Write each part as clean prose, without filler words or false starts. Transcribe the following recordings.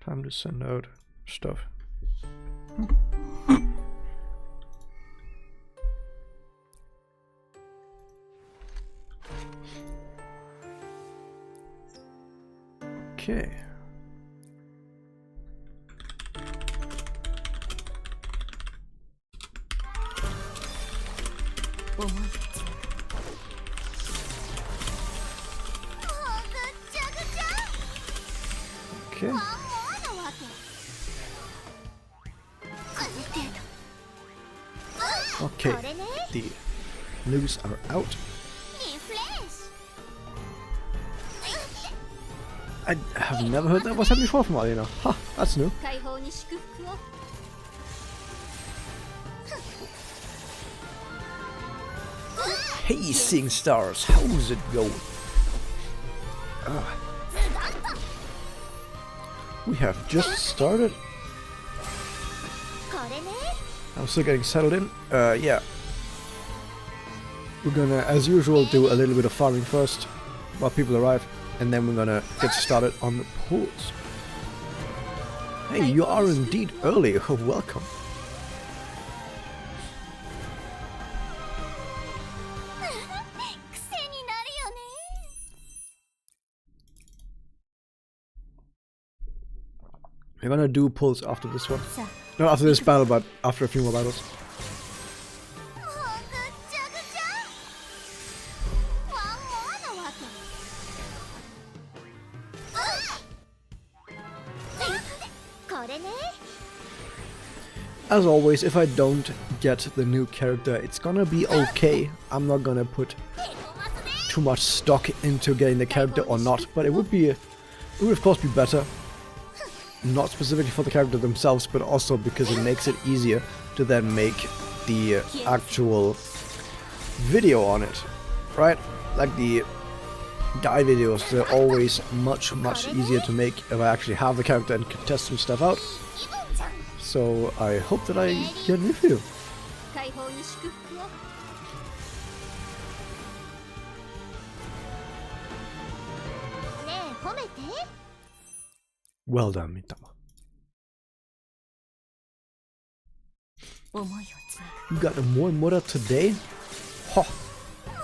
Time to send out stuff. Okay. Okay. Okay, the news are out. I have never heard that was happened before from Alina. Ha, that's new. Hey, seeing stars, how's it going? We have just started. I'm still getting settled in. Yeah. We're gonna, as usual, do a little bit of farming first while people arrive, and then we're gonna get started on the pools. Hey, you are indeed early. Welcome. We're gonna do pulls after this one. No, after this battle, but after a few more battles. As always, if I don't get the new character, it's gonna be okay. I'm not gonna put too much stock into getting the character or not, but it would of course be better. Not specifically for the character themselves, but also because it makes it easier to then make the actual video on it, right? Like the guide videos, they're always much easier to make if I actually have the character and can test some stuff out. So I hope that I get Mifuyu. Well done, Mitama. You got a Moimura today? Ho!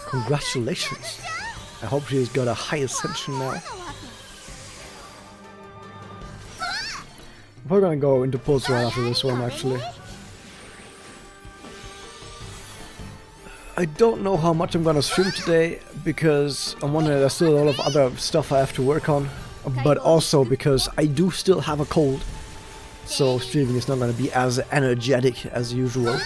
Congratulations! I hope she's got a high ascension now. We're gonna go into pulse right after this one, actually. I don't know how much I'm gonna stream today, because I'm wondering there's still a lot of other stuff I have to work on. But also because I do still have a cold, so streaming is not going to be as energetic as usual.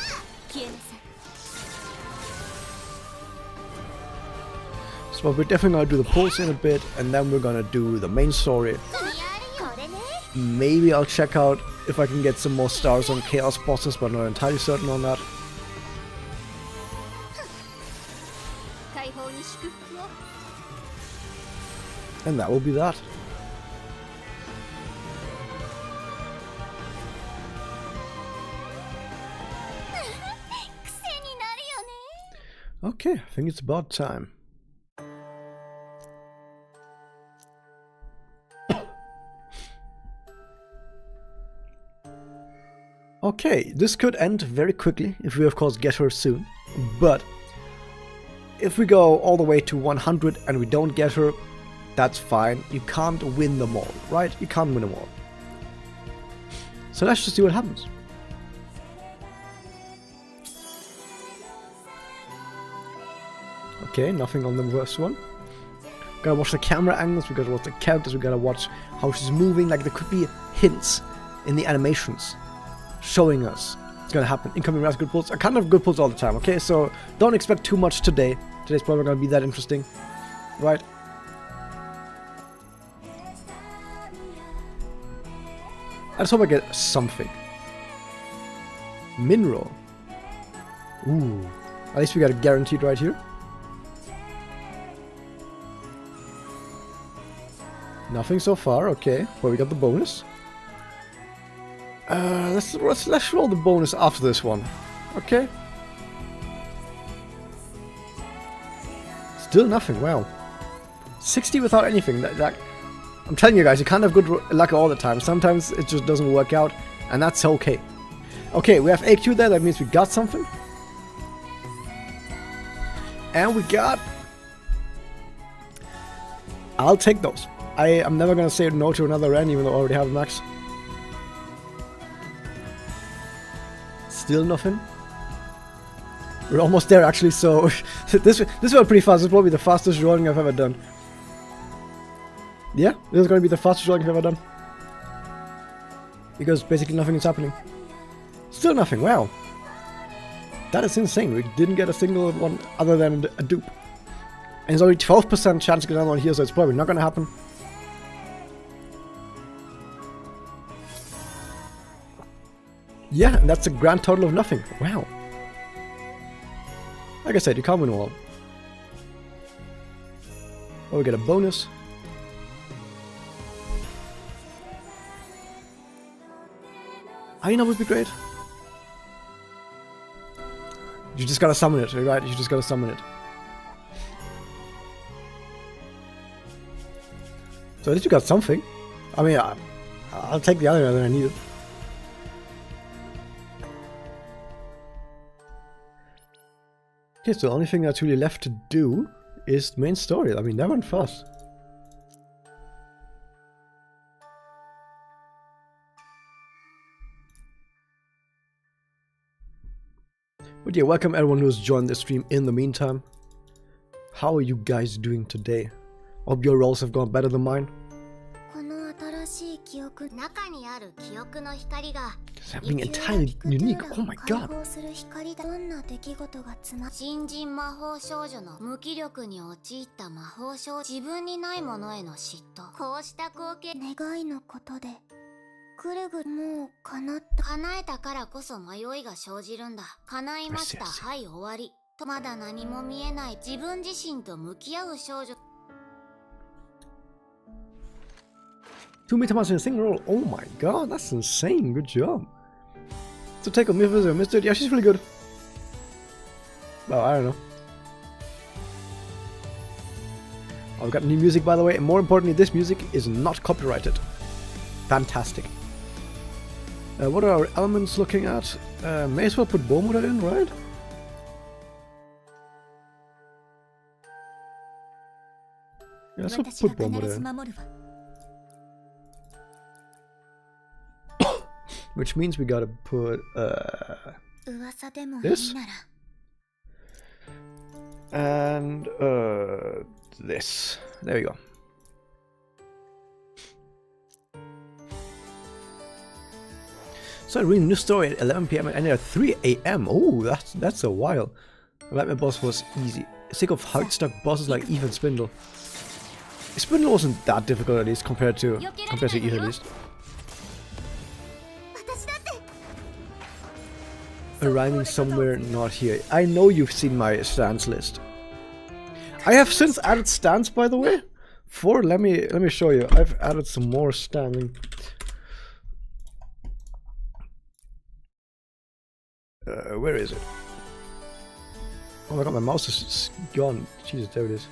So we're definitely going to do the pulse in a bit, and then we're going to do the main story. Maybe I'll check out if I can get some more stars on Chaos bosses, but not entirely certain on that. And that will be that. Okay, I think it's about time. Okay, this could end very quickly if we of course get her soon, but if we go all the way to 100 and we don't get her, that's fine. You can't win them all, right? You can't win them all. So let's just see what happens. Okay, nothing on the worst one. Gotta watch the camera angles, we gotta watch the characters, we gotta watch how she's moving. Like, there could be hints in the animations showing us it's gonna happen. Incoming rounds, good pulls. I can't have good pulls all the time, okay? So don't expect too much today. Today's probably gonna be that interesting, right? I just hope I get something. Mineral. Ooh. At least we got it guaranteed right here. Nothing so far, okay. Well, we got the bonus. Let's roll the bonus after this one. Okay. Still nothing, wow. 60 without anything. I'm telling you guys, you can't have good luck all the time. Sometimes it just doesn't work out, and that's okay. Okay, we have AQ there, that means we got something. And we got... I'll take those. I'm never gonna say no to another Ren, even though I already have a max. Still nothing. We're almost there actually, so this went pretty fast. This is probably the fastest rolling I've ever done. Yeah, this is gonna be the fastest rolling I've ever done. Because basically nothing is happening. Still nothing, wow. That is insane, we didn't get a single one other than a dupe. And there's only 12% chance to get another one here, so it's probably not gonna happen. Yeah, and that's a grand total of nothing. Wow. Like I said, you can't win all. Oh, we get a bonus. Aina would be great. You just gotta summon it, right? You just gotta summon it. So at least you got something. I mean, I'll take the other than I need it. Okay, so the only thing that's really left to do is the main story. I mean, that went fast. But yeah, welcome everyone who's joined the stream in the meantime. How are you guys doing today? Hope your rolls have gone better than mine. Something entirely unique. Oh my god. Two metamons in a single roll. Oh my god, that's insane. Good job. So take a Mifuyu, Mr. Yeah, she's really good. Well, I don't know. Oh, we've got new music, by the way, and more importantly, this music is not copyrighted. Fantastic. What are our elements looking at? May as well put Bomura in, right? Yeah, let's put Bomura in. Which means we gotta put this and this. There we go. So I read a new story at 11 PM and ended at 3 AM. Oh, that's a while. Nightmare boss was easy. Sick of hard-stuck bosses like Eve and Spindle. Spindle wasn't that difficult, at least compared to Eve, at least. Arriving somewhere not here. I know you've seen my stance list. I have since added stance, by the way. Let me show you. I've added some more standing. Where is it? Oh my god, my mouse is gone. Jesus, there it is.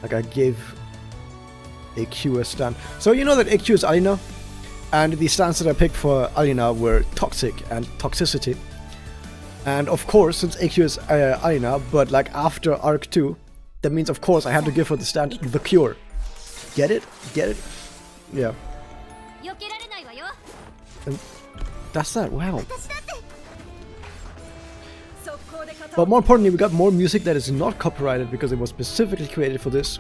Like I gave AQ a stand. So you know that AQ is Alina? And the stance that I picked for Alina were Toxic and Toxicity. And of course, since AQ is Alina, but like after Arc 2, that means of course I had to give her the stand The Cure. Get it? Get it? Yeah. And that's that, wow. But more importantly, we got more music that is not copyrighted because it was specifically created for this.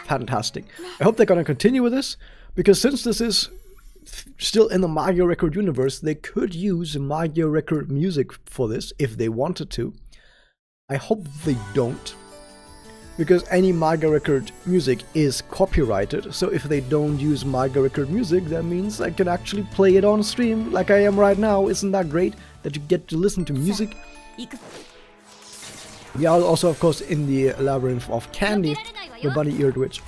Fantastic. I hope they're gonna continue with this, because since this is still in the Mario Record universe, they could use Mario Record music for this if they wanted to. I hope they don't, because any Mario Record music is copyrighted, so if they don't use Mario Record music, that means I can actually play it on stream like I am right now. Isn't that great that you get to listen to music? We are also, of course, in the labyrinth of Candy, the bunny-eared witch.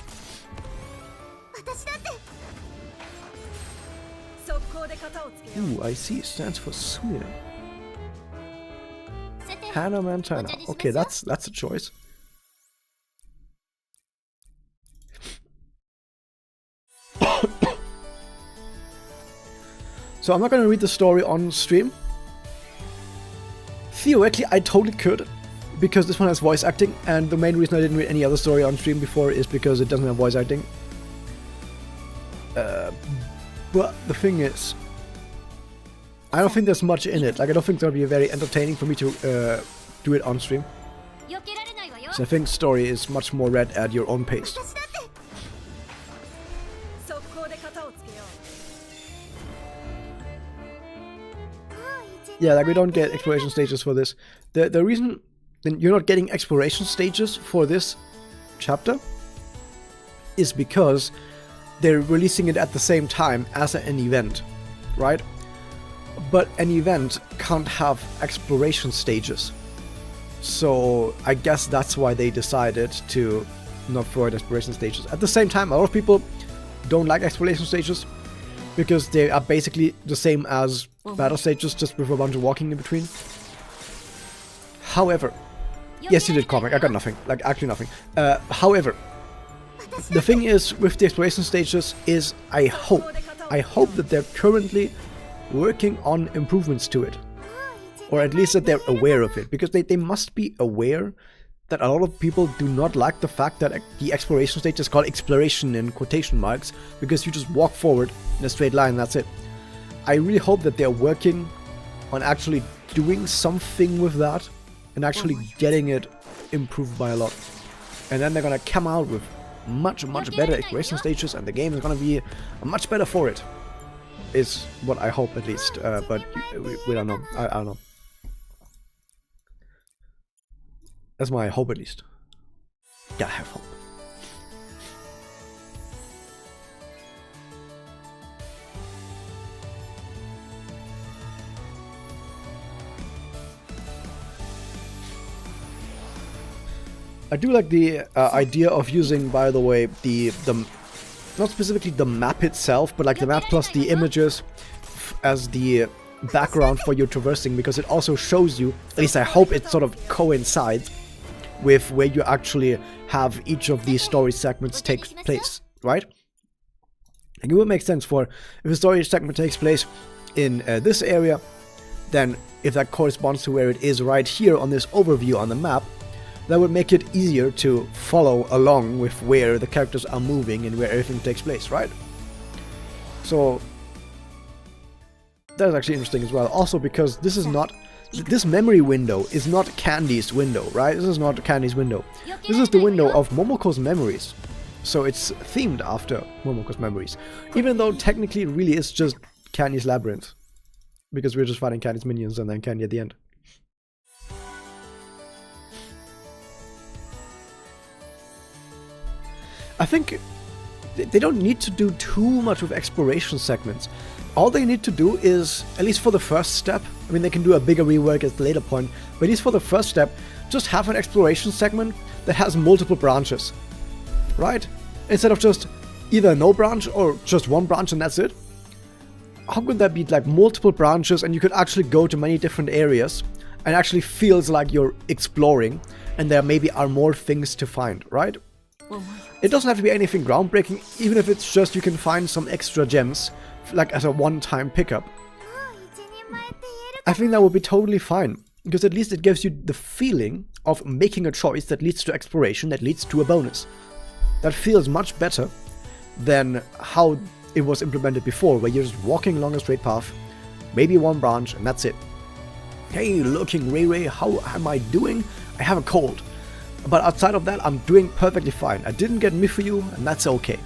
Ooh, I see. It stands for Suya. Hannah Montana. Okay, that's a choice. So I'm not going to read the story on stream. Theoretically, I totally could, because this one has voice acting, and the main reason I didn't read any other story on stream before is because it doesn't have voice acting. But the thing is, I don't think there's much in it. Like, I don't think it's going to be very entertaining for me to do it on stream. So I think story is much more read at your own pace. Yeah, like we don't get exploration stages for this. The reason you're not getting exploration stages for this chapter is because they're releasing it at the same time as an event, right? But an event can't have exploration stages. So I guess that's why they decided to not provide exploration stages. At the same time, a lot of people don't like exploration stages because they are basically the same as battle stages, just with a bunch of walking in between. However, yes, you did comic, I got nothing, like actually nothing. However, the thing is with the exploration stages is I hope that they're currently working on improvements to it. Or at least that they're aware of it, because they must be aware that a lot of people do not like the fact that the exploration stage is called exploration in quotation marks, because you just walk forward in a straight line and that's it. I really hope that they're working on actually doing something with that and actually getting it improved by a lot. And then they're gonna come out with much better exploration stages, and the game is gonna be much better for it. Is what I hope, at least, but we don't know. I don't know. That's my hope, at least. Gotta have hope. I do like the idea of using, by the way, the not specifically the map itself, but like the map plus the images as the background for your traversing, because it also shows you, at least I hope it sort of coincides with where you actually have each of these story segments take place, right? And it would make sense for if a story segment takes place in this area, then if that corresponds to where it is right here on this overview on the map, that would make it easier to follow along with where the characters are moving and where everything takes place, right? So that is actually interesting as well. Also because this is not, this memory window is not Candy's window, right? This is not Candy's window. This is the window of Momoko's memories. So it's themed after Momoko's memories. Even though technically it really is just Candy's labyrinth. Because we're just fighting Candy's minions and then Candy at the end. I think they don't need to do too much with exploration segments. All they need to do is, at least for the first step, I mean they can do a bigger rework at the later point, but at least for the first step, just have an exploration segment that has multiple branches, right? Instead of just either no branch or just one branch and that's it. How could that be, like multiple branches, and you could actually go to many different areas and actually feels like you're exploring and there maybe are more things to find, right? It doesn't have to be anything groundbreaking, even if it's just you can find some extra gems, like as a one-time pickup. I think that would be totally fine, because at least it gives you the feeling of making a choice that leads to exploration, that leads to a bonus. That feels much better than how it was implemented before, where you're just walking along a straight path, maybe one branch, and that's it. Hey, looking Ray Ray, how am I doing? I have a cold. But outside of that, I'm doing perfectly fine. I didn't get Mifuyu, and that's okay.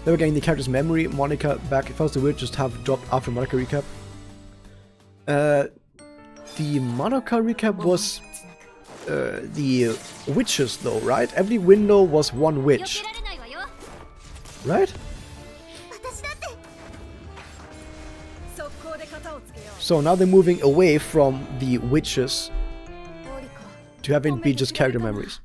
Then we're getting the character's memory, Monica back. If I was the word, just have dropped after Monica recap. The Monica recap was the witches though, right? Every window was one witch. Right? So now they're moving away from the witches to having be just character memories.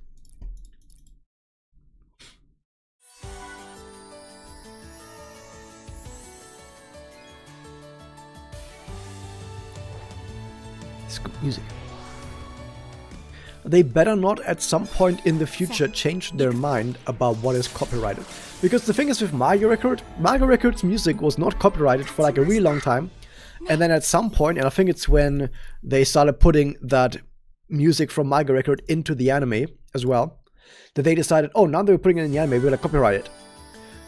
It's good music. they better not at some point in the future change their mind about what is copyrighted. Because the thing is with Mario Record's music was not copyrighted for like a really long time. And then at some point, and I think it's when they started putting that music from Mario Record into the anime as well, that they decided, oh, now they're putting it in the anime, we're gonna copyright it.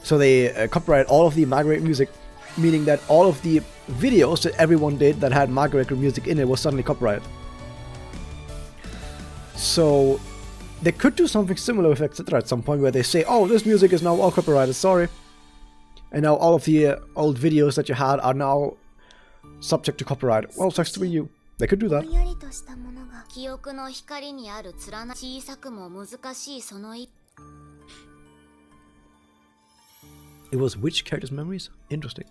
So they copyrighted all of the Mario Record music, meaning that all of the videos that everyone did that had Mario Record music in it was suddenly copyrighted. So they could do something similar with etc. at some point where they say, oh, this music is now all copyrighted, sorry. And now all of the old videos that you had are now subject to copyright. Well, sucks to be you. They could do that. It was which character's memories? Interesting.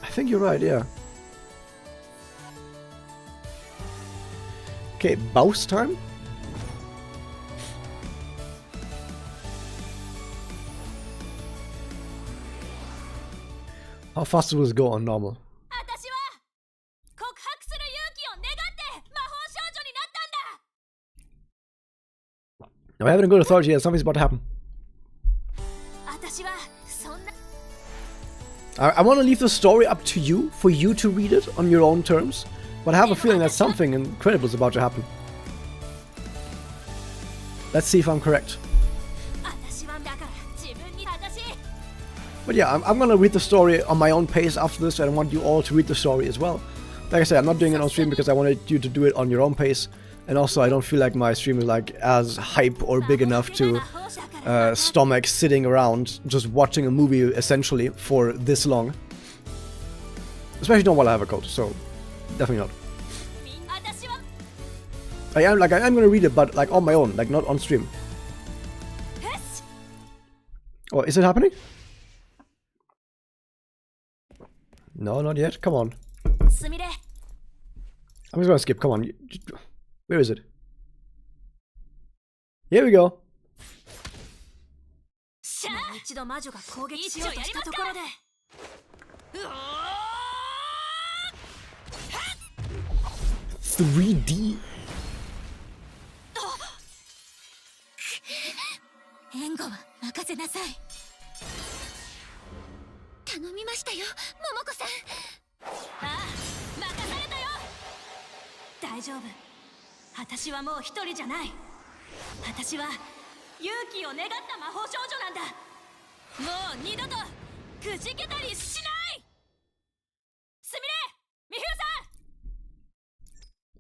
I think you're right, yeah. Okay, boss time? How fast does it go on normal? Now I haven't a good authority yet, something's about to happen. I want to leave the story up to you, for you to read it on your own terms, but I have a feeling that something incredible is about to happen. Let's see if I'm correct. But yeah, I'm gonna read the story on my own pace after this, and I want you all to read the story as well. Like I said, I'm not doing it on stream because I wanted you to do it on your own pace, and also I don't feel like my stream is like as hype or big enough to stomach sitting around just watching a movie essentially for this long. Especially not while I have a cold, so definitely not. I am gonna read it, but like on my own, like not on stream. Oh, is it happening? No, not yet. Come on. I'm just gonna skip. Come on. Where is it? Here we go. $3D.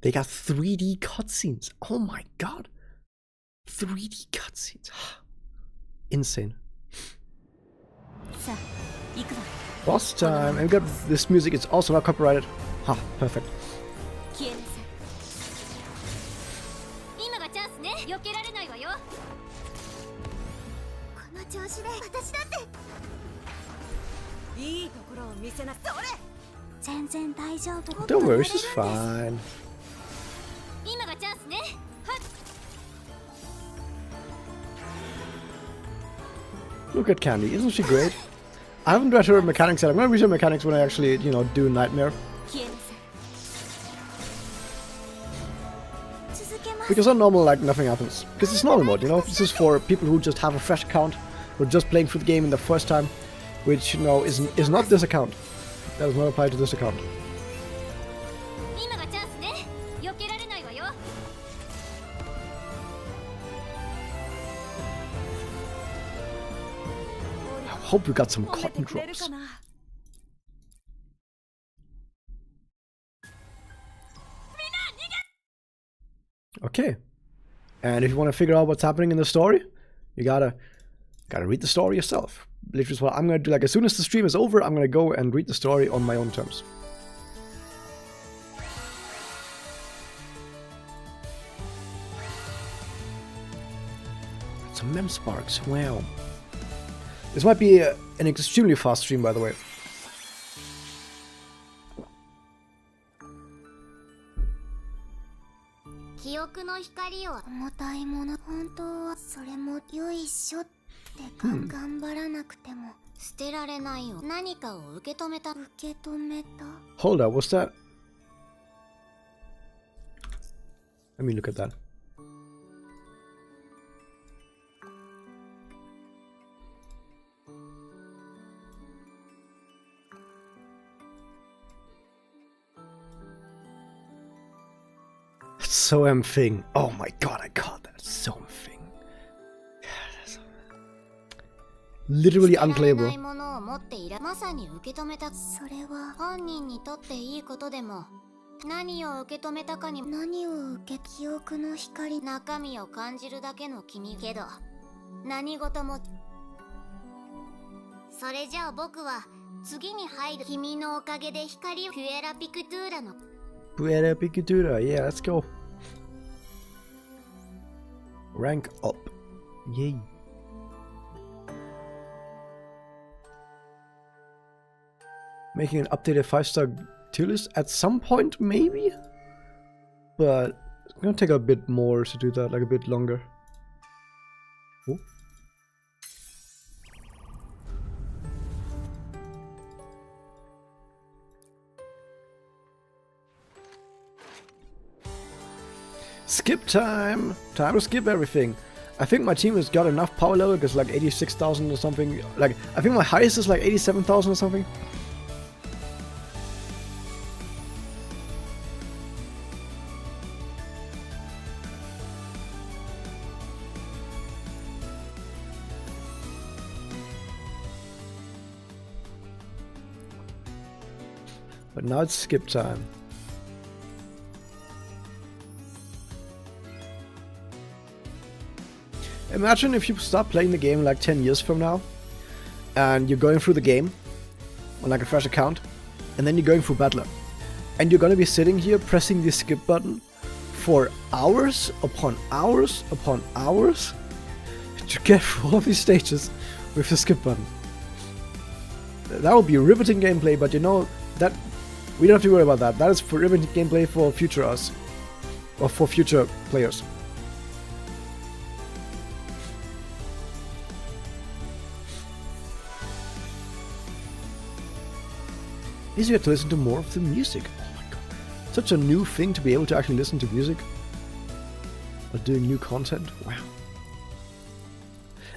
They got 3D cutscenes. Oh my god. 3D cutscenes. Insane. Boss time. And we got this music. It's also not copyrighted. Ha, perfect. Don't worry, she's fine. Look at Candy, isn't she great? I haven't read her mechanics yet. I'm gonna read her mechanics when I actually, you know, do Nightmare. Because on normal, like, nothing happens. Because it's normal mode, you know? This is for people who just have a fresh account, who are just playing through the game in the first time, which, you know, is not this account. That does not apply to this account. I hope we got some cotton drops. Okay. And if you want to figure out what's happening in the story, you gotta read the story yourself. Literally is what I'm gonna do. Like, as soon as the stream is over, I'm gonna go and read the story on my own terms. Some mem sparks. Wow. This might be an extremely fast stream, by the way. Hold up, what's that? Let me look at that. So thing. Oh my god, I got that. So thing. Literally unplayable. 何を受け止めたかに何を受け記憶の光中身を感じるだけの君けど何事もそれじゃあ僕は次に入る君のおかげで光をピュエラピクトゥーラの Puera Picadura, yeah, let's go. Rank up. Yay. Making an updated 5-star tier list at some point, maybe? But it's gonna take a bit more to do that, like a bit longer. Oh. Skip time! Time to skip everything. I think my team has got enough power level because like 86,000 or something. Like, I think my highest is like 87,000 or something. But now it's skip time. Imagine if you start playing the game like 10 years from now, and you're going through the game on like a fresh account, and then you're going through Battler, and you're gonna be sitting here pressing the skip button for hours upon hours upon hours to get through all these stages with the skip button. That would be riveting gameplay, but you know, that we don't have to worry about that. That is for riveting gameplay for future us, or for future players. Easier to listen to more of the music. Oh my god. Such a new thing to be able to actually listen to music. Or doing new content. Wow.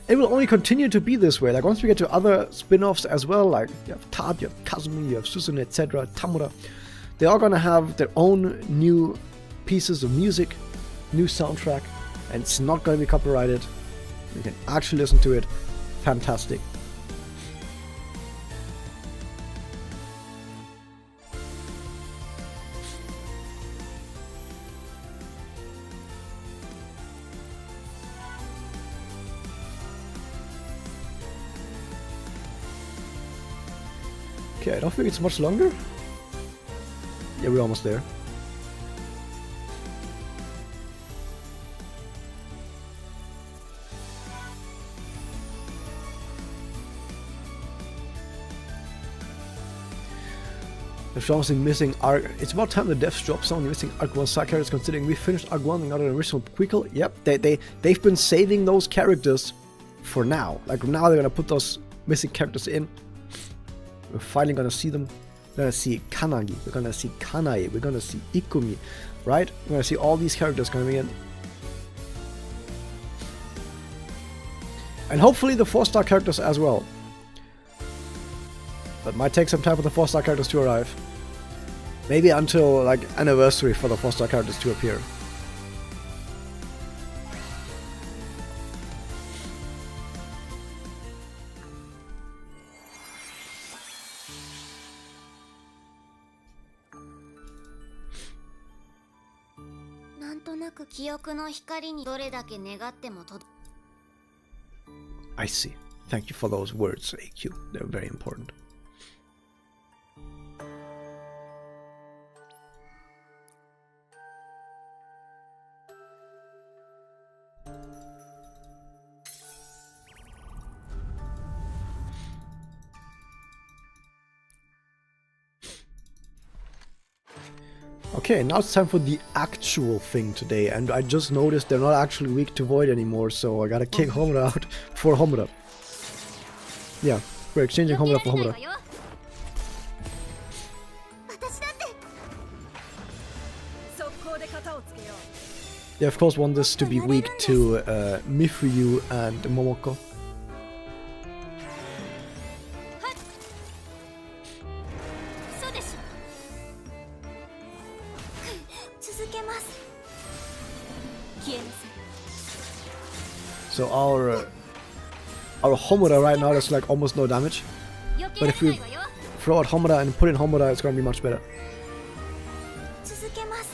It will only continue to be this way. Like once we get to other spin-offs as well, like you have Tad, you have Kazumi, you have Susan, etc., Tamura. They're all gonna have their own new pieces of music, new soundtrack, and it's not gonna be copyrighted. You can actually listen to it. Fantastic. Okay, I don't think it's much longer. Yeah, we're almost there. The something missing arc. It's about time the devs drop some missing arc 1 side characters, considering we finished arc 1 and got an original prequel. Yep, they've been saving those characters for now. Like now they're gonna put those missing characters in. We're finally gonna see them. We're gonna see Kanagi, we're gonna see Kanae, we're gonna see Ikumi, right? We're gonna see all these characters coming in. And hopefully the 4-star characters as well. But might take some time for the 4-star characters to arrive. Maybe until like anniversary for the 4-star characters to appear. I see. Thank you for those words, AQ. They're very important. Okay, now it's time for the actual thing today, and I just noticed they're not actually weak to Void anymore, so I gotta kick Homura out for Homura. Yeah, we're exchanging Homura for Homura. Yeah, of course want this to be weak to Mifuyu and Momoko. そうでしょ続けます。消えなさい。 So our Homura right now is like almost no damage. 避け But ら if れ we ないわよ。 throw out Homura and put in Homura, it's gonna be much better. 続けます。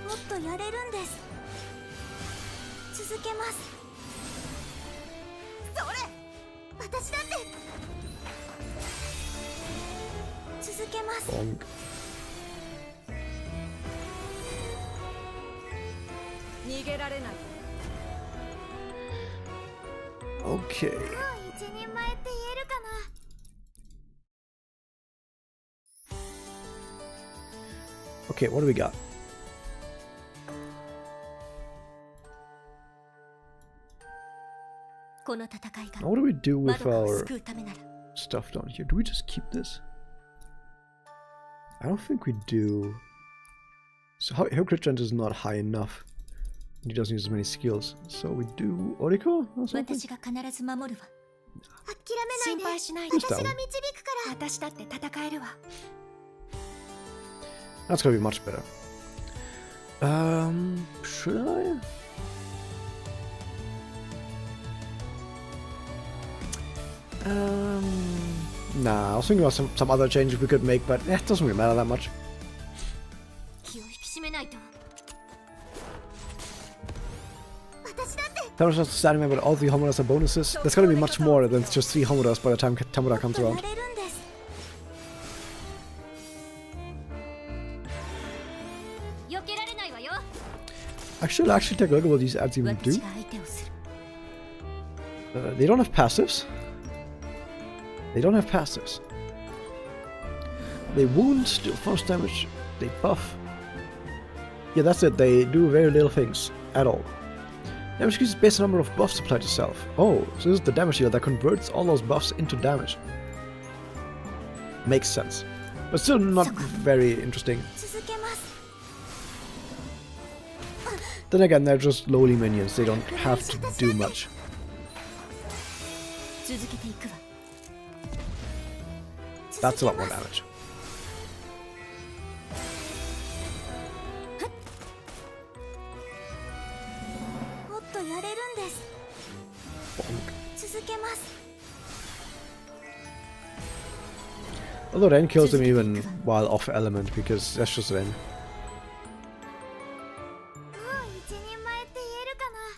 もっとやれるんです。続けます。それ私だって続けます。 Bonk. 逃げられない。 Okay. もう一人前って言えるかな。 Okay, what do we got? この戦いが Now what do we do マ with ドカを our 救うためなら stuff down here? Do we just keep this? I don't think we do. So her crit chance is not high enough. He doesn't use as many skills. So we do Oriko or something? 私が必ず守るわ。諦心めないで。配しないで。 Just 私 down. が導くから。私だって戦えるわ。 That's gonna be much better. Should I? Nah, I was thinking about some other changes we could make, but it doesn't really matter that much. 気を引き締めないと。私だって That was just standing there, but all the Homuras are bonuses. There's gonna be much more than just 3 Homuras by the time Tamura comes や around. れるんです。避けられないわよ。 I should actually take a look at what these ads even 私 do. が相手をする。 They don't have passives. They don't have passives. They wound, deal force damage, they buff. Yeah, that's it. They do very little things at all. Damage increases based on the number of buffs applied to self. Oh, so this is the damage dealer that converts all those buffs into damage. Makes sense. But still not very interesting. 続けます。 Then again, they're just lowly minions. They don't have to do much. 続けていくわ。 That's a lot more damage. もっとやれるんです。 Bonk. 続けます。 Although Ren kills him even while off element, because that's just Ren. もう一人前って言えるかな。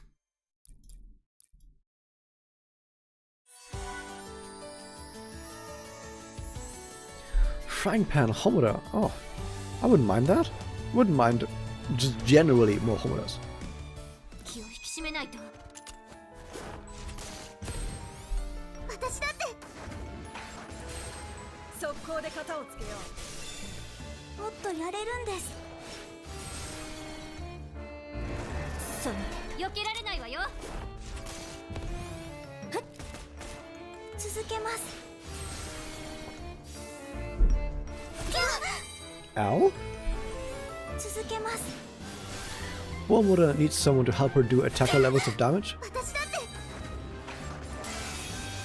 Frying pan Homura. Oh, I wouldn't mind that. Wouldn't mind just generally more Homuras. 気を引き締めないと。私だって速攻で型をつけよう。もっとやれるんです。その程度避けられないわよ。続けます。 Ow? 続けます。 Homura needs someone to help her do attacker levels of damage? 私だって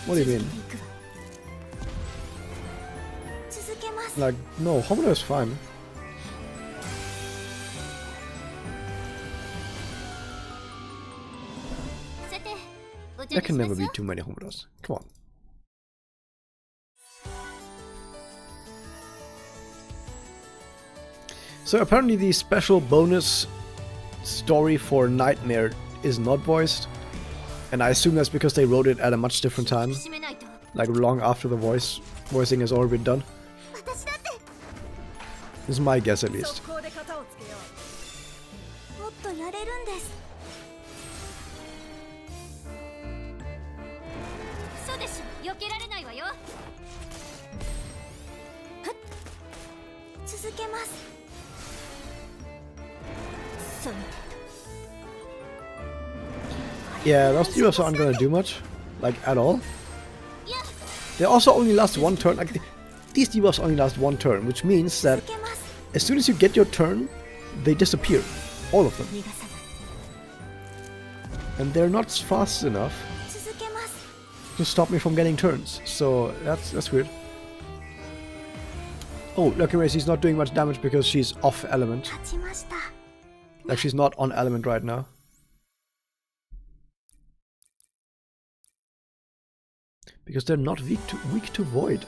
What do you mean? 続けます。 Like, no, Homura is fine. There can never be too many Homuras. Come on. So apparently the special bonus story for Nightmare is not voiced. And I assume that's because they wrote it at a much different time. Like long after the voicing has already been done. This is my guess at least. 速攻で型をつけよう。もっとやれるんです。そうでしょ。避けられないわよ。続けます。その程度。 Yeah, those debuffs aren't gonna do much. Like, at all. They also only last one turn. Like, these debuffs only last one turn, which means that 続けます。 as soon as you get your turn, they disappear. All of them. And they're not fast enough to stop me from getting turns. So that's weird. Oh, look, anyways, she's not doing much damage because she's off element. Like she's not on element right now. Because they're not weak to void.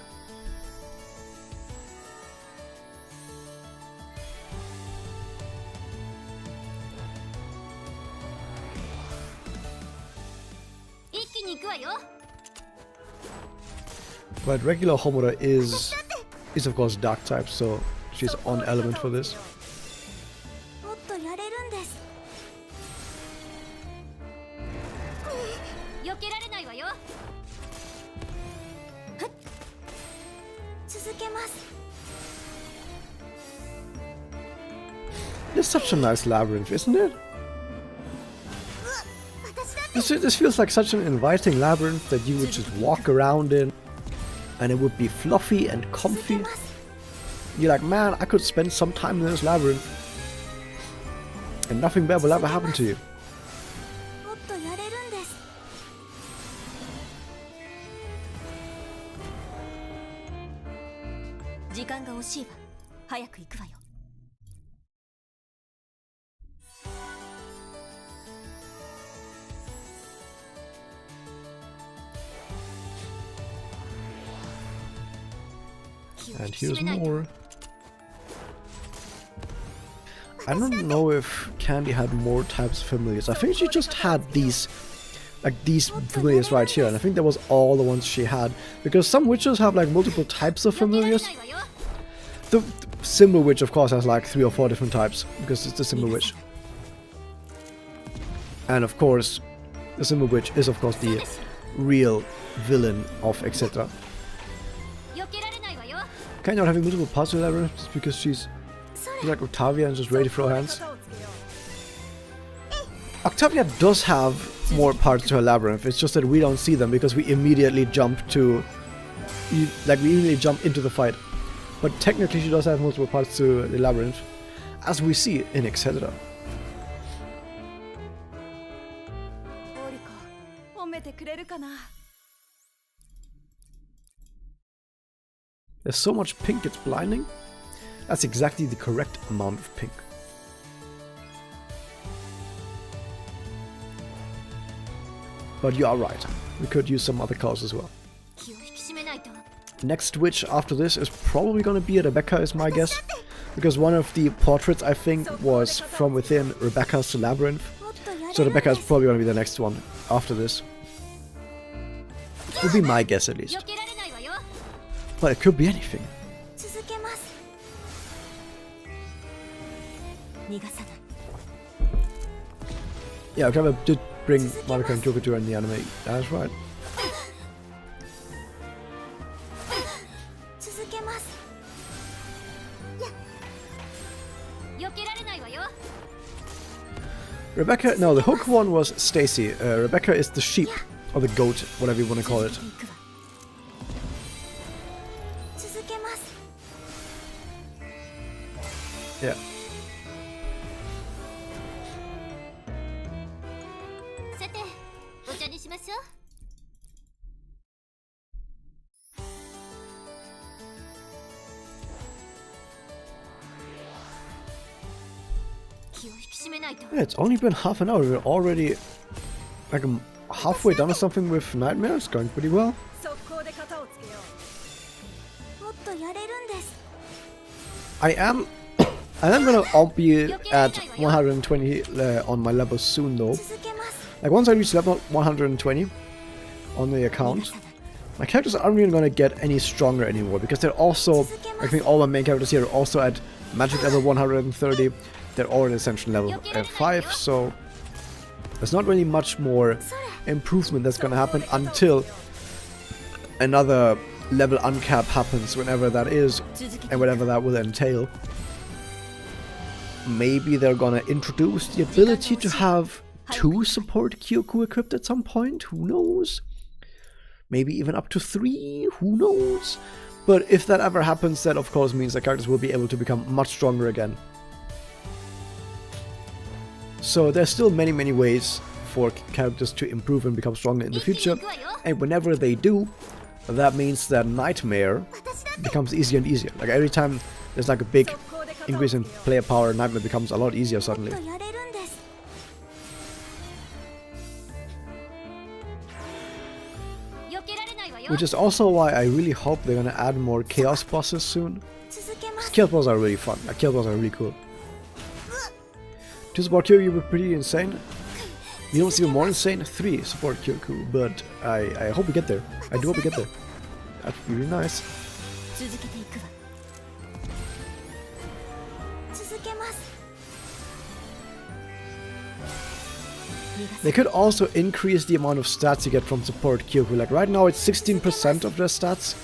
But regular Homura is of course dark type, so she's on element for this. It's such a nice labyrinth, isn't it? This feels like such an inviting labyrinth that you would just walk around in and it would be fluffy and comfy. You're like, man, I could spend some time in this labyrinth and nothing bad will ever happen to you. And here's more. I don't know if Candy had more types of familiars. I think she just had these, like these familiars right here, and I think that was all the ones she had. Because some witches have like multiple types of familiars. The Symbol Witch, of course, has like 3 or 4 different types, because it's the Symbol Witch. And of course, the Symbol Witch is of course the real villain of etc. Kind of having multiple parts of that just because she's like Octavia and just ready to throw hands. Octavia does have more parts to her labyrinth, it's just that we don't see them because we immediately jump to... we immediately jump into the fight. But technically she does have multiple parts to the labyrinth, as we see in etc. There's so much pink it's blinding. That's exactly the correct amount of pink. But you are right, we could use some other colors as well. Next witch after this is probably gonna be Rebecca, is my guess. Because one of the portraits, I think, was from within Rebecca's labyrinth. So Rebecca is probably gonna be the next one after this. Would be my guess at least. But it could be anything. Yeah, Octavia did bring Madoka and Kyoko in the anime. That's right. Rebecca, no, the hook one was Stacy. Rebecca is the sheep, or the goat, whatever you want to call it. Yeah. Yeah, it's only been half an hour. We're already like halfway done or something with Nightmares. Going pretty well. I am gonna be at 120 on my level soon though. Like once I reach level 120 on the account, my characters aren't really gonna get any stronger anymore because they're also, I think all my main characters here are also at magic level 130. They're all at Ascension level 5, so there's not really much more improvement that's gonna happen until another level uncap happens, whenever that is, and whatever that will entail. Maybe they're gonna introduce the ability to have 2 support Kyoku equipped at some point, who knows? Maybe even up to 3, who knows? But if that ever happens, that of course means the characters will be able to become much stronger again. So there's still many ways for characters to improve and become stronger in the future, and whenever they do, that means that Nightmare becomes easier and easier. Like every time there's like a big increase in player power, Nightmare becomes a lot easier suddenly. Which is also why I really hope they're gonna add more Chaos bosses soon. Chaos bosses are really fun, like Chaos bosses are really cool. To support Kyoku would be pretty insane. You know what's even more insane? 3 support Kyoku, but I hope we get there. I do hope we get there. That'd be really nice. They could also increase the amount of stats you get from support Kyoku. Like right now it's 16% of their stats,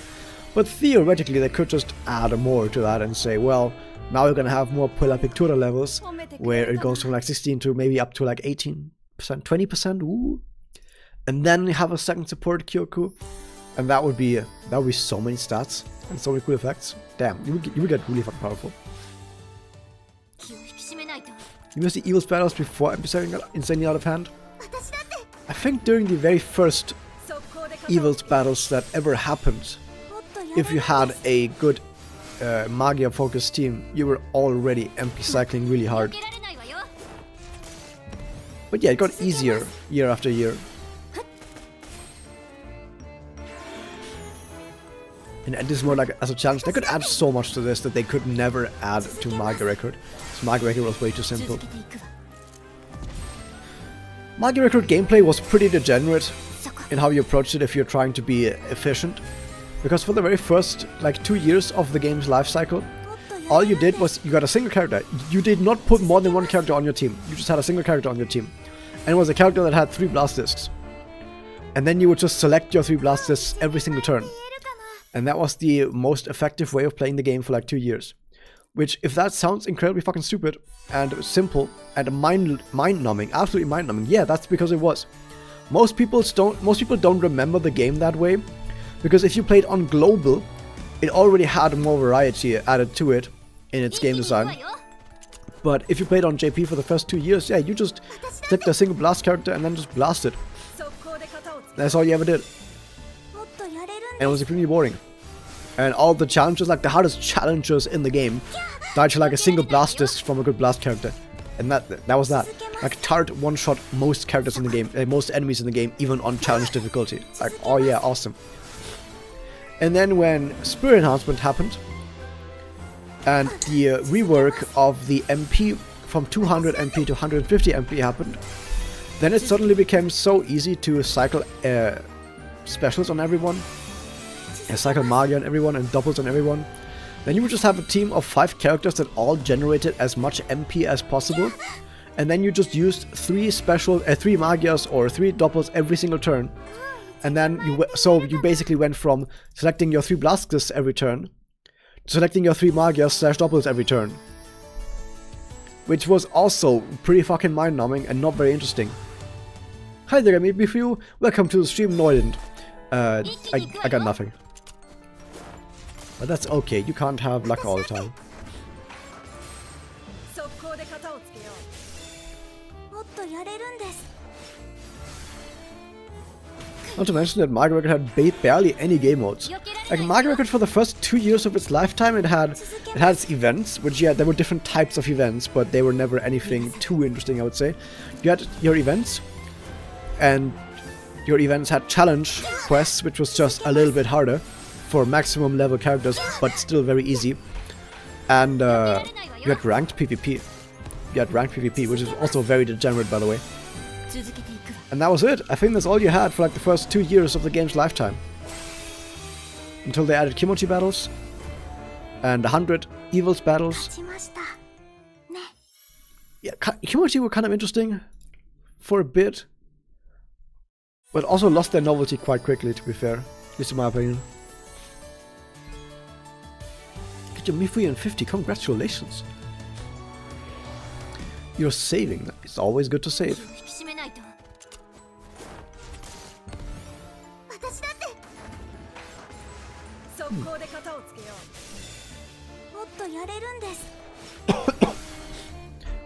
but theoretically they could just add more to that and say, well, now we're gonna have more Puella Pictura levels, where it goes from like 16 to maybe up to like 18%, 20%, ooh. And then you have a second support Kyoku, and that would be so many stats and so many cool effects. Damn, you would get really fucking powerful. You missed the Evil's battles before MP7 got insanely out of hand? I think during the very first Evil's battles that ever happened, if you had a good Magia-focused team, you were already MP cycling really hard. But yeah, it got easier year after year. And this is more like as a challenge. They could add so much to this that they could never add to Magia Record. So Magia Record was way too simple. Magia Record gameplay was pretty degenerate in how you approached it if you're trying to be efficient. Because for the very first like 2 years of the game's life cycle, all you did was you got a single character. You did not put more than one character on your team. You just had a single character on your team. And it was a character that had 3 blast discs. And then you would just select your 3 blast discs every single turn. And that was the most effective way of playing the game for like 2 years. Which, if that sounds incredibly fucking stupid and simple and mind-numbing, absolutely mind-numbing, yeah, that's because it was. Most people don't remember the game that way, because if you played on global, it already had more variety added to it in its game design. But if you played on JP for the first 2 years, yeah, you just clicked a single blast character and then just blasted. That's all you ever did. And it was extremely boring. And all the challenges, like the hardest challenges in the game, died to like a single blast disc from a good blast character. And that was that. Like Tart one-shot most characters in the game, most enemies in the game, even on challenge difficulty. Like, oh yeah, awesome. And then when Spirit Enhancement happened, and the rework of the MP from 200 MP to 150 MP happened, then it suddenly became so easy to cycle specials on everyone, and cycle Magia on everyone, and doubles on everyone. Then you would just have a team of 5 characters that all generated as much MP as possible, and then you just used 3 Magias or 3 doubles every single turn. And then you basically went from selecting your 3 blast discs every turn to selecting your 3 Magias / doubles every turn. Which was also pretty fucking mind-numbing and not very interesting. Hi there, Mifuyu. Welcome to the stream, Neudend. I got nothing. But that's okay, you can't have luck all the time. Not to mention that Mario Record had barely any game modes. Like Mario Record for the first 2 years of its lifetime, it had its events, which yeah, there were different types of events, but they were never anything too interesting, I would say. You had your events, and your events had challenge quests, which was just a little bit harder for maximum level characters, but still very easy. And you had ranked PvP. You had ranked PvP, which is also very degenerate, by the way. And that was it. I think that's all you had for like the first 2 years of the game's lifetime. Until they added Kimochi battles and 100 Evils battles. Yeah, Kimochi were kind of interesting for a bit, but also lost their novelty quite quickly, to be fair. At least in my opinion. Get your Mifuyu in 50, congratulations! You're saving, it's always good to save.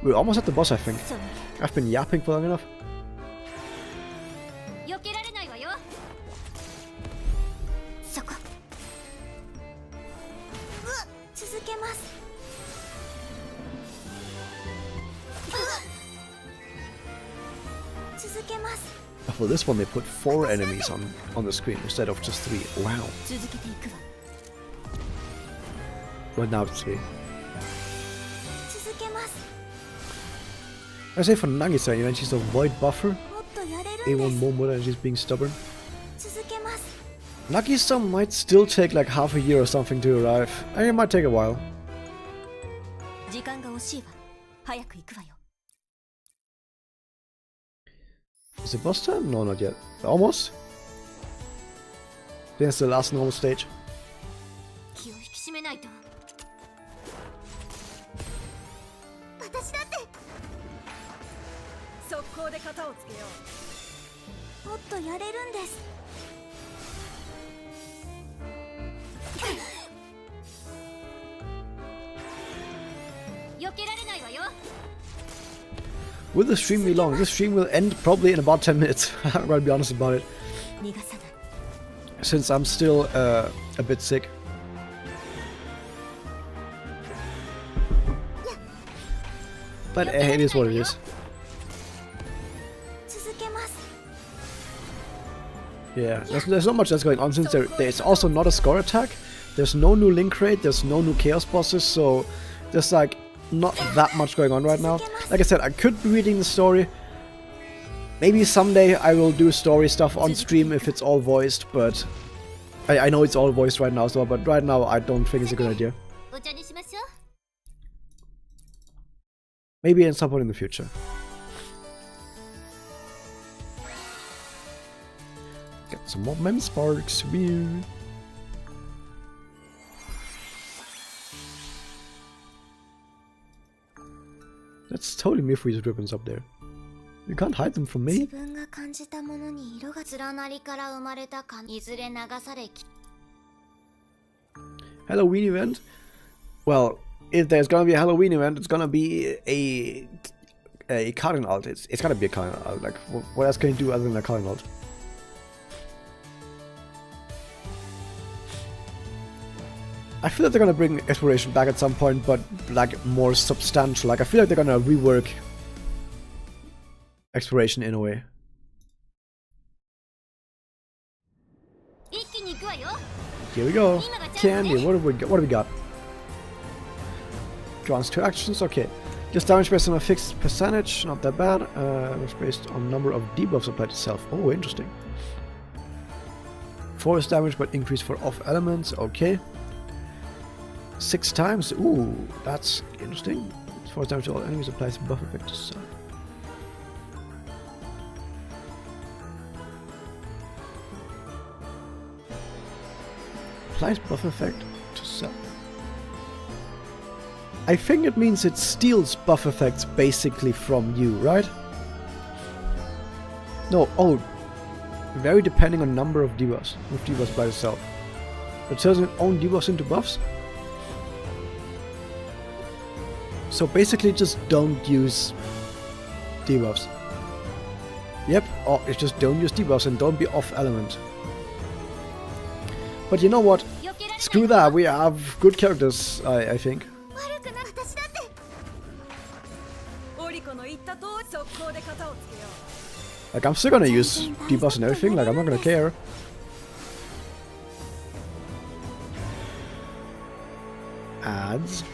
We're almost at the boss, I think. I've been yapping for long enough. 避けられないわよ。そこ。続けます。続けます。 For this one, they put 4 enemies on the screen instead of just 3. Wow. 続けていくわ。 But now it's 3. 続けます。 I say for Nagisa, you know, she's a void buffer. もっとやれるんです。 A1 Momo and she's being stubborn. 続けます。 Nagisa might still take like half a year or something to arrive. And it might take a while. 時間が惜しいわ。早く行くわよ。 Is it boss time? No, not yet. Almost. Then it's the last normal stage. 気を引き締めないと。私だって。速攻で型をつけよう。もっとやれるんです。避けられないわよ。 Will the stream be long? This stream will end probably in about 10 minutes. I'm gonna be honest about it. 逃がさない。 Since I'm still a bit sick. But it is what it is. 続けます。 Yeah, there's not much that's going on since there's also not a score attack. There's no new link rate, there's no new chaos bosses, so there's like not that much going on right now. Like I said, I could be reading the story. Maybe someday I will do story stuff on stream if it's all voiced, but I know it's all voiced right now as well, but right now I don't think it's a good idea. お茶にしましょう。 Maybe at some point in the future. Get some more mem sparks. Weird. That's totally Mifuyu's ribbons up there. You can't hide them from 自 me. 分が感じたものに色が連なりから生まれたか、いずれ流されき。 Halloween event? Well, if there's gonna be a Halloween event, it's gonna be a cardinal alt. It's gotta be a cardinal alt. Like, what else can you do other than a cardinal alt? I feel like they're gonna bring exploration back at some point, but like more substantial. Like, I feel like they're gonna rework exploration in a way. 一気に行くわよ。 Here we go. Candy. What have we got? What have we got? Grants 2 actions. Okay. Just damage based on a fixed percentage. Not that bad. It's based on number of debuffs applied to self. Oh, interesting. Force damage, but increase for off elements. Okay. 6 times. Ooh, that's interesting. Force damage to all enemies applies buff effect to self. Applies buff effect to self. I think it means it steals buff effects basically from you, right? No, oh. Very depending on number of debuffs. With debuffs by itself. It turns its own debuffs into buffs. So basically just don't use debuffs. Yep, or it's just don't use debuffs and don't be off element. But you know what? Screw that, we have good characters, I think. 悪くな私だって。オリコの言った通り速攻で型をつけよ Like, I'm still gonna use debuffs and everything, like, I'm not gonna care. Ads.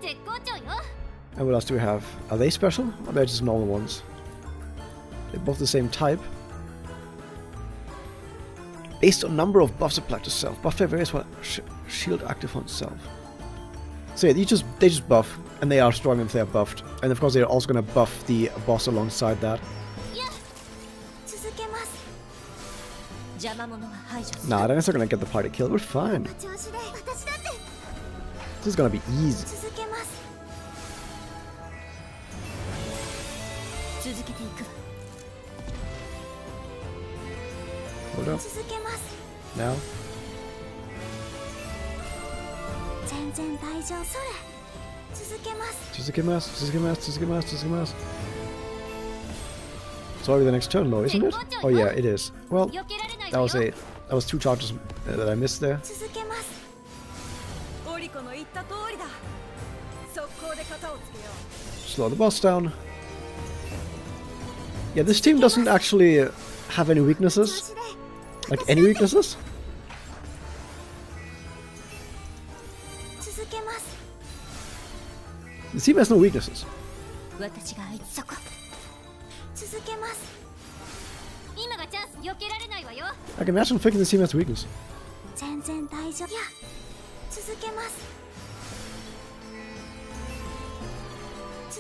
絶好調よ。 And what else do we have? Are they special? Or they're just normal ones? They're both the same type. Based on number of buffs applied to self. Buff varies while shield active on self. So yeah, they just buff, and they are strong if they are buffed. And of course they're also gonna buff the boss alongside that. いや、続けます。邪魔者は排除する。 Nah, they're not gonna get the party kill. We're fine. 調子で私だって。 This is gonna be easy. 続けます。続けていくわ。 Hold up. 続けます。 Now. 全然大丈夫それ。Tsuzukimasu. It's already the next turn though, isn't it? Oh yeah, it is. Well, that was 2 charges that I missed there. オリコの言った通りだ。速攻で型をつけよう。 Slow the boss down. Yeah, this team doesn't actually have any weaknesses. Like any weaknesses. The team has no weaknesses. 私がそこ続けます今がチャンス避けられないわよ I can imagine thinking this team has weakness. 全然大丈夫いや続けます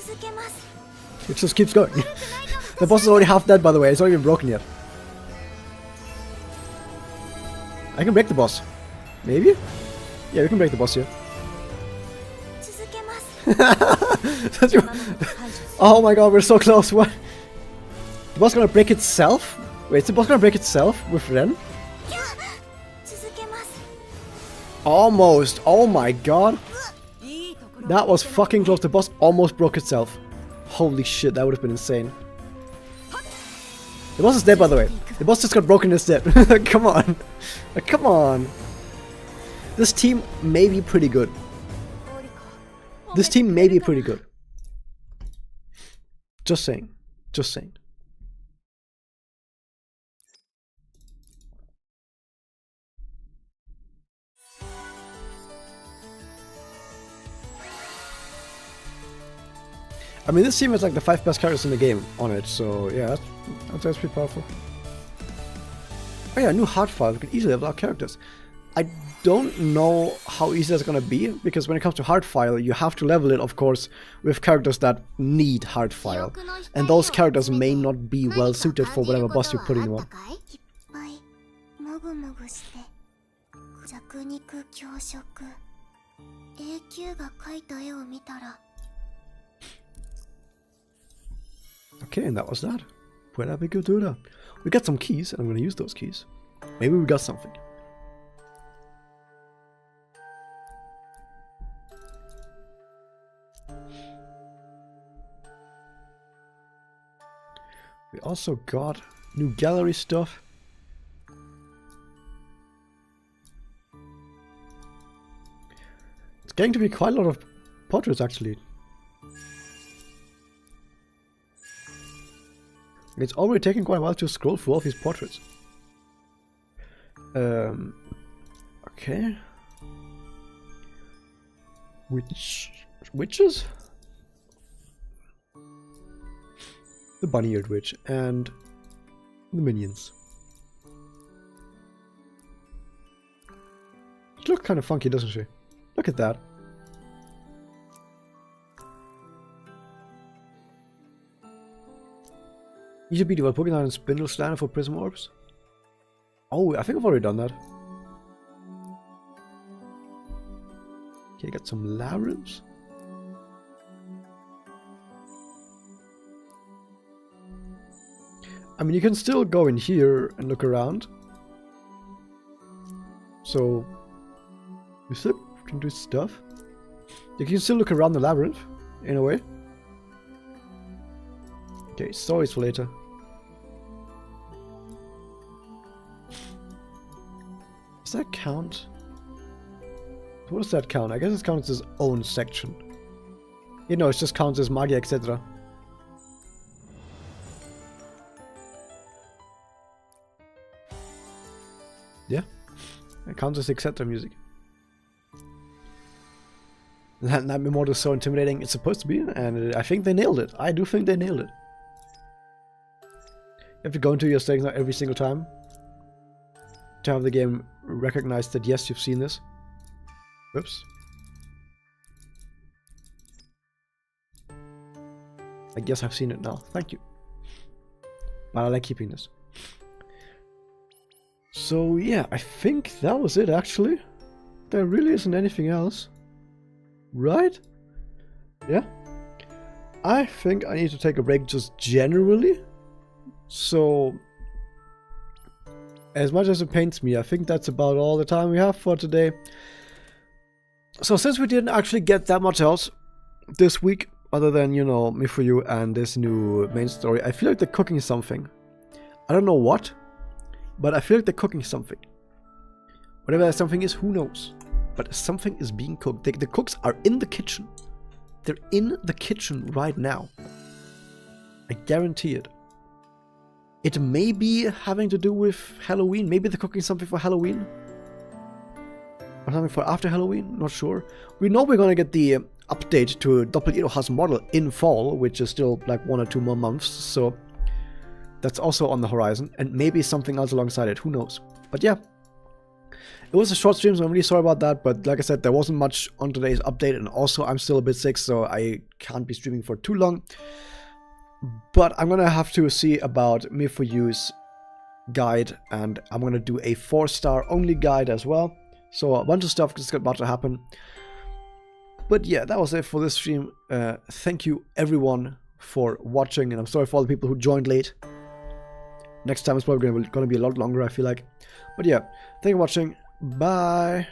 続けます It just keeps going. The boss is already half dead, by the way. It's not even broken yet. I can break the boss. Maybe? Yeah, we can break the boss here. 続けます Oh my god, we're so close. What? The boss gonna break itself? Wait, is the boss gonna break itself with Ren? 続けます Almost. Oh my god. いいところ That was fucking close. The boss almost broke itself. Holy shit, that would have been insane. The boss is dead, by the way. The boss just got broken and is dead. Come on. Come on. This team may be pretty good. This team may be pretty good. Just saying. Just saying. I mean, this team has like the 5 best characters in the game on it, so yeah, that's pretty powerful. Oh yeah, new hard file. We can easily level our characters. I don't know how easy that's gonna be, because when it comes to hard file, you have to level it, of course, with characters that need hard file, and those characters may not be well suited for whatever boss you're putting them on. もぐもぐして弱肉強食永久が描いた絵を見たら Okay, and that was that. Buena Picadura. We got some keys, and I'm gonna use those keys. Maybe we got something. We also got new gallery stuff. It's getting to be quite a lot of portraits, actually. It's already taking quite a while to scroll through all these portraits. Okay. Witches? The bunny-eared witch and the minions. She looks kind of funky, doesn't she? Look at that. Use a beat while poking out and spindle slider for prism orbs. Oh, I think I've already done that. Okay, got some labyrinths. I mean, you can still go in here and look around. So, you still can do stuff. You can still look around the labyrinth, in a way. Okay, stories for later. Does that count? What does that count? I guess it counts as own section. You know, it just counts as magia, etc. Yeah, it counts as etc. music. That mode is so intimidating. It's supposed to be, and I think they nailed it. I do think they nailed it. You have to go into your settings every single time to have the game recognize that yes, you've seen this. Whoops. I guess I've seen it now. Thank you. But I like keeping this. So yeah, I think that was it actually. There really isn't anything else. Right? Yeah. I think I need to take a break just generally. So, as much as it pains me, I think that's about all the time we have for today. So since we didn't actually get that much else, this week, other than, you know, Mifuyu and this new main story. I feel like they're cooking something. I don't know what, but I feel like they're cooking something. Whatever that something is, who knows? But something is being cooked. The cooks are in the kitchen. They're in the kitchen right now. I guarantee it. It may be having to do with Halloween. Maybe they're cooking something for Halloween. Or something for after Halloween. Not sure. We know we're gonna get the update to Doppel-Edo-Haus model in fall, which is still like 1 or 2 more months. So that's also on the horizon. And maybe something else alongside it. Who knows? But yeah. It was a short stream, so I'm really sorry about that, but like I said, there wasn't much on today's update, and also I'm still a bit sick, so I can't be streaming for too long. But I'm gonna have to see about Mifuyu's guide, and I'm gonna do a 4-star only guide as well. So a bunch of stuff is about to happen. But yeah, that was it for this stream. Thank you everyone for watching, and I'm sorry for all the people who joined late. Next time is probably gonna be a lot longer, I feel like. But yeah, thank you for watching. Bye.